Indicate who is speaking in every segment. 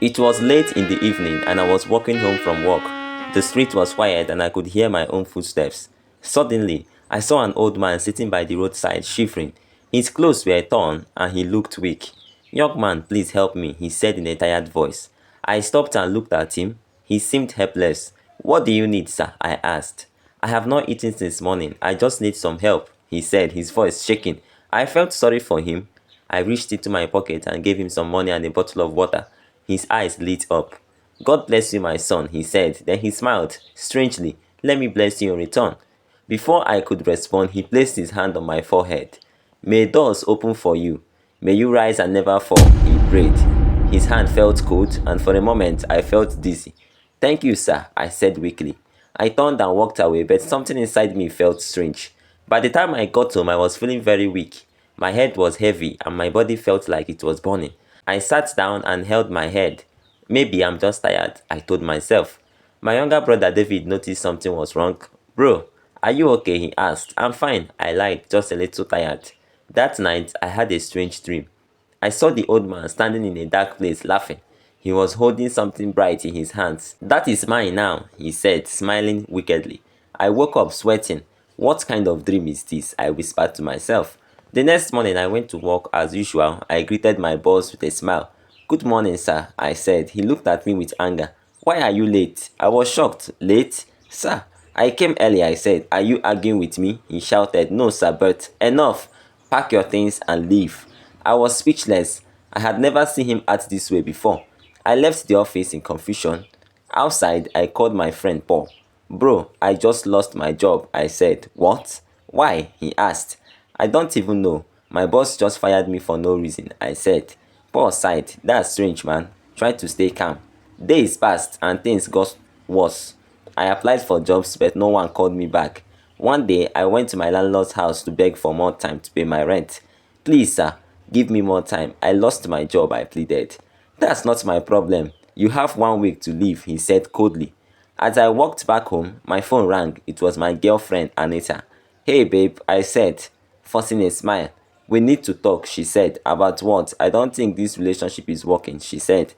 Speaker 1: It was late in the evening and I was walking home from work. The street was quiet and I could hear my own footsteps. Suddenly, I saw an old man sitting by the roadside, shivering. His clothes were torn and he looked weak. "Young man, please help me," he said in a tired voice. I stopped and looked at him. He seemed helpless. "What do you need, sir?" I asked. "I have not eaten since morning. I just need some help," he said, his voice shaking. I felt sorry for him. I reached into my pocket and gave him some money and a bottle of water. His eyes lit up. "God bless you, my son," he said. Then he smiled. Strangely, "Let me bless you in return." Before I could respond, he placed his hand on my forehead. "May doors open for you. May you rise and never fall," he prayed. His hand felt cold, and for a moment I felt dizzy. "Thank you, sir," I said weakly. I turned and walked away, but something inside me felt strange. By the time I got home, I was feeling very weak. My head was heavy and my body felt like it was burning. I sat down and held my head. "Maybe I'm just tired," I told myself. My younger brother David noticed something was wrong. "Bro, are you okay?" he asked. "I'm fine," I lied, just a little tired. That night, I had a strange dream. I saw the old man standing in a dark place laughing. He was holding something bright in his hands. "That is mine now," he said, smiling wickedly. I woke up sweating. "What kind of dream is this?" I whispered to myself. The next morning I went to work as usual. I greeted my boss with a smile. "Good morning, sir," I said. He looked at me with anger. "Why are you late?" I was shocked. "Late? Sir, I came early," I said. "Are you arguing with me?" He shouted. "No, sir, but enough. Pack your things and leave." I was speechless. I had never seen him act this way before. I left the office in confusion. Outside, I called my friend Paul. "Bro, I just lost my job," I said. "What? Why?" he asked. "I don't even know. My boss just fired me for no reason," I said. Paul sighed. "That's strange, man." Try to stay calm. Days passed and things got worse. I applied for jobs but no one called me back. One day, I went to my landlord's house to beg for more time to pay my rent. "Please, sir, give me more time. I lost my job," I pleaded. "That's not my problem. You have 1 week to leave," he said coldly. As I walked back home, my phone rang. It was my girlfriend, Anita. "Hey, babe," I said, forcing a smile. "We need to talk," she said. "About what?" "I don't think this relationship is working," she said.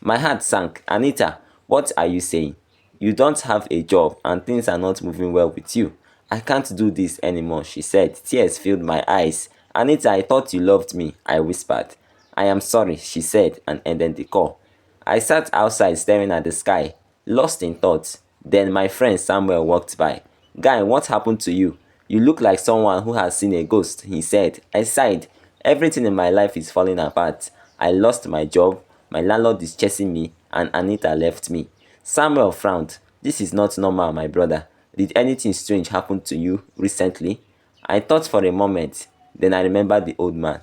Speaker 1: My heart sank. "Anita, what are you saying? You don't have a job and things are not moving well with you." "I can't do this anymore," she said. Tears filled my eyes. "Anita, I thought you loved me," I whispered. "I am sorry," she said, and ended the call. I sat outside staring at the sky, lost in thought. Then my friend Samuel walked by. "Guy, what happened to you? You look like someone who has seen a ghost," he said. I sighed. Everything in my life is falling apart. I lost my job, my landlord is chasing me, and Anita left me. Samuel frowned. "This is not normal, my brother. Did anything strange happen to you recently?" I thought for a moment. Then I remembered the old man.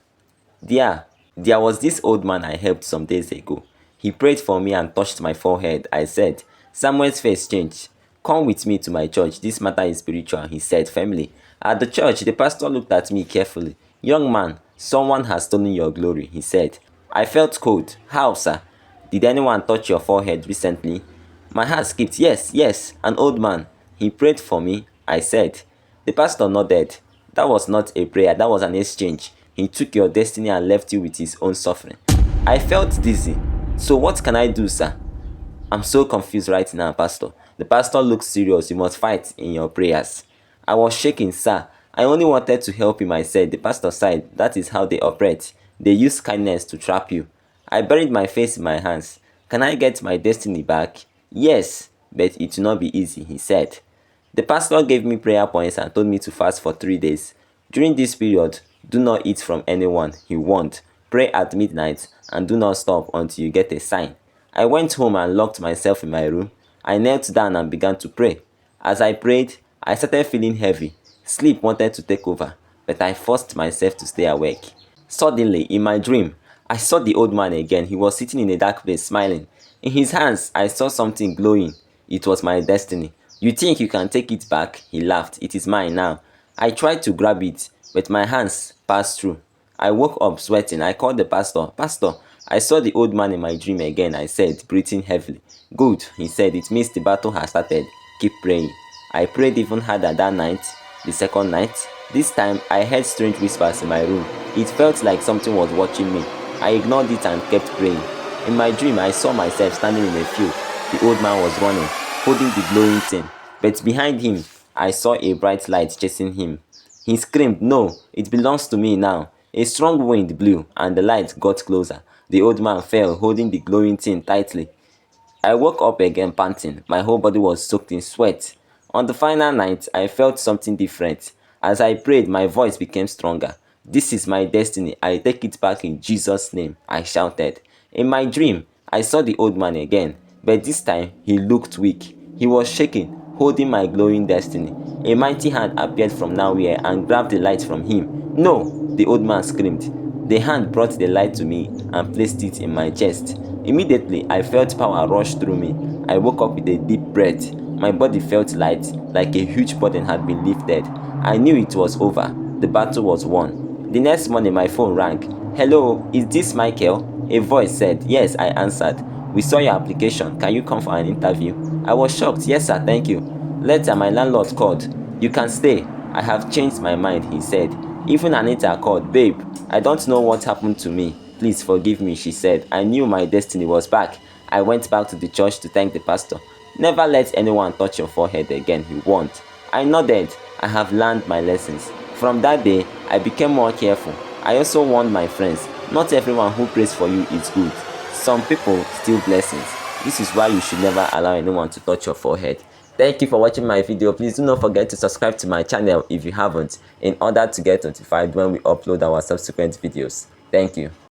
Speaker 1: There, there was this old man I helped some days ago. He prayed for me and touched my forehead. I said. Samuel's face changed. "Come with me to my church. This matter is spiritual," he said firmly. At the church, the pastor looked at me carefully. "Young man, someone has stolen your glory," he said. I felt cold. "How, sir? Did anyone touch your forehead recently?" My heart skipped. "Yes, yes, an old man. He prayed for me," I said. The pastor nodded. "That was not a prayer, that was an exchange. He took your destiny and left you with his own suffering." I felt dizzy. "So what can I do, sir?" "I'm so confused right now, Pastor." The pastor looked serious. "You must fight in your prayers." I was shaking. "Sir, I only wanted to help him," I said. The pastor sighed. "That is how they operate. They use kindness to trap you." I buried my face in my hands. "Can I get my destiny back?" "Yes, but it will not be easy," he said. The pastor gave me prayer points and told me to fast for 3 days. During this period, do not eat from anyone, he warned. Pray at midnight and do not stop until you get a sign. I went home and locked myself in my room. I knelt down and began to pray. As I prayed, I started feeling heavy. Sleep wanted to take over, but I forced myself to stay awake. Suddenly, in my dream, I saw the old man again. He was sitting in a dark place, smiling. In his hands, I saw something glowing. It was my destiny. "You think you can take it back?" He laughed. "It is mine now." I tried to grab it, but my hands passed through. I woke up sweating. I called the pastor. "Pastor, I saw the old man in my dream again," I said, breathing heavily. "Good," he said. "It means the battle has started. Keep praying." I prayed even harder that night. The second night, this time I heard strange whispers in my room. It felt like something was watching me. I ignored it and kept praying. In my dream, I saw myself standing in a field. The old man was running, holding the glowing thing. But behind him, I saw a bright light chasing him. He screamed, "No, it belongs to me now." A strong wind blew, and the light got closer. The old man fell, holding the glowing thing tightly. I woke up again panting. My whole body was soaked in sweat. On the final night, I felt something different. As I prayed, my voice became stronger. "This is my destiny. I take it back in Jesus' name," I shouted. In my dream, I saw the old man again, but this time he looked weak. He was shaking, holding my glowing destiny. A mighty hand appeared from nowhere and grabbed the light from him. "No!" the old man screamed. The hand brought the light to me and placed it in my chest. Immediately, I felt power rush through me. I woke up with a deep breath. My body felt light, like a huge burden had been lifted. I knew it was over. The battle was won. The next morning, my phone rang. "Hello, is this Michael?" A voice said. "Yes," I answered. "We saw your application. Can you come for an interview?" I was shocked. "Yes, sir, thank you." Later, my landlord called. "You can stay. I have changed my mind," he said. Even Anita called. "Babe, I don't know what happened to me. Please forgive me," she said. I knew my destiny was back. I went back to the church to thank the pastor. "Never let anyone touch your forehead again," he warned. I nodded. I have learned my lessons. From that day, I became more careful. I also warned my friends, not everyone who prays for you is good. Some people steal blessings. This is why you should never allow anyone to touch your forehead. Thank you for watching my video. Please do not forget to subscribe to my channel if you haven't, in order to get notified when we upload our subsequent videos. Thank you.